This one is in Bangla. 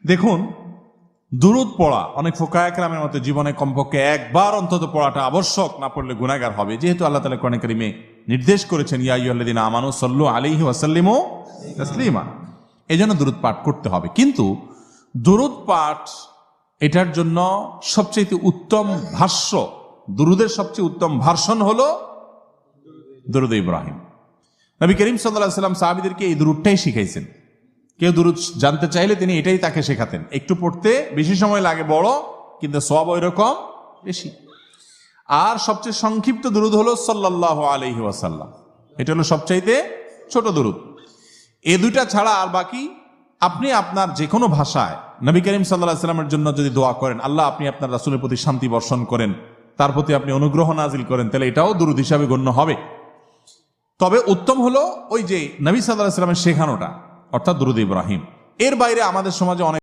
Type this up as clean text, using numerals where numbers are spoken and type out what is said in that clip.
দেখুন, দুরূদ পড়া অনেক ফুকাহা কেরামের মতে জীবনে কমপক্ষে একবার অন্তত পড়াটা আবশ্যক, না পড়লে গুনাহগার হবে। যেহেতু আল্লাহ তাআলা কোরআনে কারিমে নির্দেশ করেছেন ইয়া আইয়ুহাল্লাযীনা আমানু সাল্লু আলাইহি ওয়া সাল্লিমু তাসলিমা, এজন্য দুরূদ পাঠ করতে হবে। কিন্তু দুরূদ পাঠ এটার জন্য সবচেয়ে উত্তম ভাষ্য, দুরূদের সবচেয়ে উত্তম ভার্সন হলো দুরূদ ইব্রাহিম। নবী করিম সাল্লাল্লাহু আলাইহি ওয়াসাল্লাম সাহাবীদেরকে এই দুরূদটাই শিখাইছেন। কেউ দুরূদ জানতে চাইলে তিনি এটাই তাকে শেখাতেন। একটু পড়তে বেশি সময় লাগে বড়, কিন্তু সওয়াব ওই রকম বেশি। আর সবচেয়ে সংক্ষিপ্ত দুরূদ হলো সাল্লাল্লাহু আলাইহি ওয়াসাল্লাম, এটা হলো সবচাইতে ছোট দুরূদ। এই দুইটা ছাড়া আর বাকি আপনি আপনার যে কোনো ভাষায় নবী করিম সাল্লাল্লাহু আলাইহি ওয়াসাল্লামের জন্য যদি দোয়া করেন, আল্লাহ আপনি আপনার রাসূলের প্রতি শান্তি বর্ষণ করেন, তার প্রতি আপনি অনুগ্রহ নাজিল করেন, তাহলে এটাও দুরূদ হিসাবে গণ্য হবে। তবে উত্তম হলো ওই যে নবী সাল্লাল্লাহু আলাইহি ওয়াসাল্লামের শেখানোটা, অর্থাৎ দুরূদ ইব্রাহিম। এর বাইরে আমাদের সমাজে অনেক